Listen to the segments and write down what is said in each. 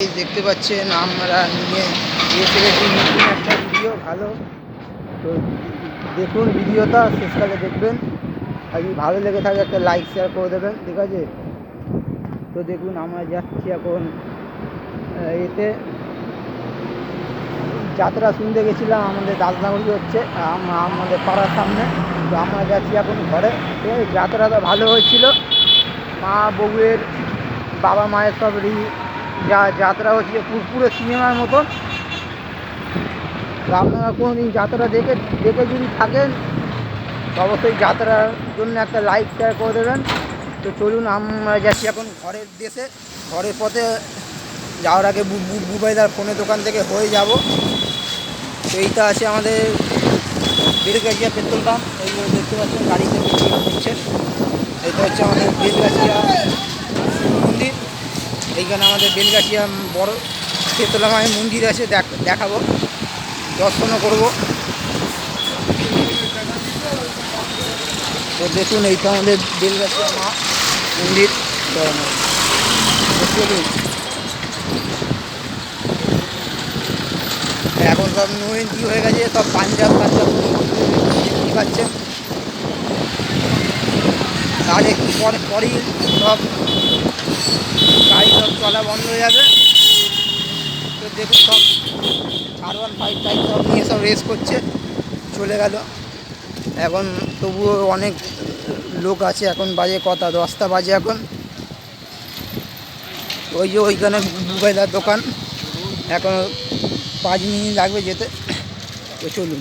এই দেখতে পাচ্ছেন আমরা নিয়ে এসে গেছি নতুন একটা ভিডিও। ভালো তো দেখুন, ভিডিওটা শেষকালে দেখবেন। আর যদি ভালো লেগে থাকে একটা লাইক শেয়ার করে দেবেন, ঠিক আছে? তো দেখুন, আমরা যাচ্ছি এখন এতে যাত্রা শুনতে গেছিলাম। আমাদের দাসনগরী হচ্ছে আমাদের পাড়ার সামনে। তো আমরা যাচ্ছি এখন ঘরে। ঠিক আছে, যাত্রাটা ভালো হয়েছিল। মা বউয়ের বাবা মায়ের সবই যা যাত্রা হচ্ছে পুরো সিনেমার মতন। তো আপনারা কোনো দিন যাত্রা দেখে দেখে যদি থাকেন তো অবশ্যই যাত্রার জন্য একটা লাইক শেয়ার করে দেবেন। তো চলুন, আমরা যাচ্ছি এখন ঘরের দেশে। ঘরের পথে যাওয়ার আগে বুবাইদার ফোনের দোকান থেকে হয়ে যাব। তো এইটা আছে আমাদের বেলগাছিয়া পেট্রোল পাম্প। এইগুলো দেখতে পাচ্ছেন, গাড়িতে পেট্রোল দিচ্ছে। এটা হচ্ছে আমাদের বেলগাছিয়া মন্দির। এইখানে আমাদের বেলগাছিয়া বড় শীতলা মায়ের মন্দির আছে, দেখাবো, দর্শনও করব। তো দেখুন, এইটা আমাদের বেলগাছিয়া মা মন্দির। চলুন, এখন সব নৈন্তি হয়ে গেছে, সব পাঞ্জাব দেখতে পাচ্ছেন। তার একটু পরেই সব গাড়ি সব চলা বন্ধ হয়ে যাবে। তো দেখুন, সব R15 টাইপ সব নিয়ে সব রেস করছে, চলে গেল। এখন তবুও অনেক লোক আছে। এখন বাজে কটা, 10টা বাজে এখন। ওই যে ওইখানে মোবাইলের দোকান, এখন 5 মিনিট লাগবে যেতে। তো চলুন,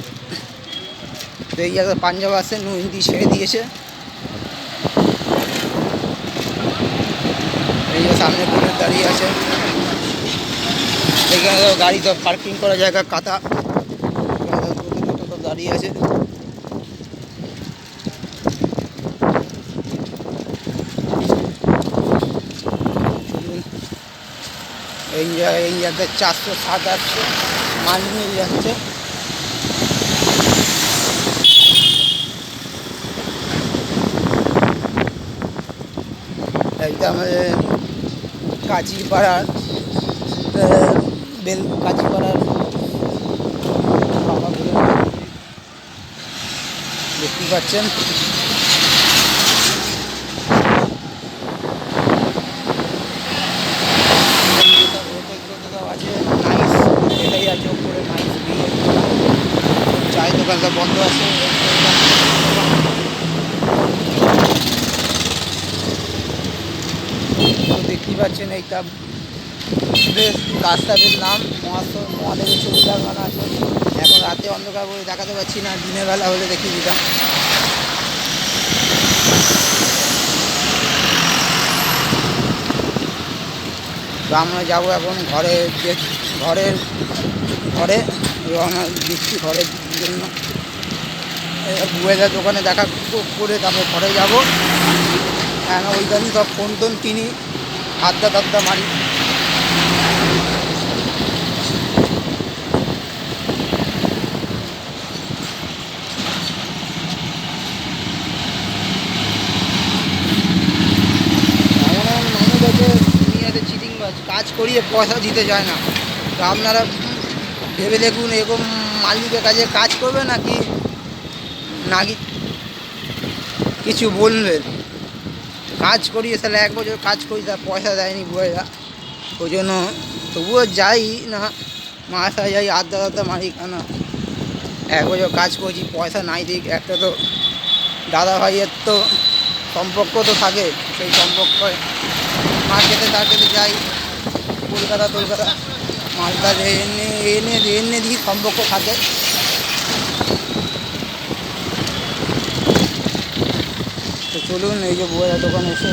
তো এই জায়গায় পাঞ্জাব আসে, নৈন্তি ছেড়ে দিয়েছে। এই যে সামনে পুলিশ দাঁড়িয়ে আছে। এখানে গাড়ি তো পার্কিং করার জায়গা কাতা সব দাঁড়িয়ে আছে। এই জায়গায় 407 আসছে, মাল নিয়ে যাচ্ছে। এইটা আমাদের কাঁচিপাড়ার কাঁচিপাড়ার বাবা বলে দেখতে পাচ্ছেন। আছে নাইস, এটাই আছে উপরে নাইস বিয়ে। চায়ের দোকানটা বন্ধ আছে। তো দেখতেই পাচ্ছেন, এইটা বেশ গাছটা বেশ নাম মহাদেবের ছবি লাগানো আছে। এখন রাতে অন্ধকার বলে দেখাতে পারছি না, দিনের বেলা হলে দেখিয়ে দিতাম। তো আমরা যাবো এখন ঘরের ঘরে রওনা দিচ্ছি ঘরের জন্য। বুয়েদার দোকানে দেখা করে তারপর ঘরে যাবো। হ্যাঁ, ওইখানেই সব ফোন টোন কিনি, আড্ডা মারি। এমন এমন মানুষ আছে দুনিয়াতে চিটিংবাজ, কাজ করিয়ে পয়সা দিতে চায় না। তো আপনারা ভেবে দেখুন, এরকম মালিকের কাছে কাজ করবে নাকি নাকি কিছু বলবেন? কাজ করিয়ে তাহলে 1 বছর কাজ করি, তার পয়সা দেয়নি বুয়েরা। ওই জন্য তবুও যাই না, মাথা যাই আড্ডা মারি কেন। 1 বছর কাজ করছি, পয়সা নাই দিক, একটা তো দাদা ভাইয়ের তো সম্পর্ক তো থাকে। সেই সম্পর্ক মার্কেটে যাই, কলকাতা মালটা এনে দিই, সম্পর্ক থাকে। তো চলুন, এই যে বইয়ের দোকানে এসে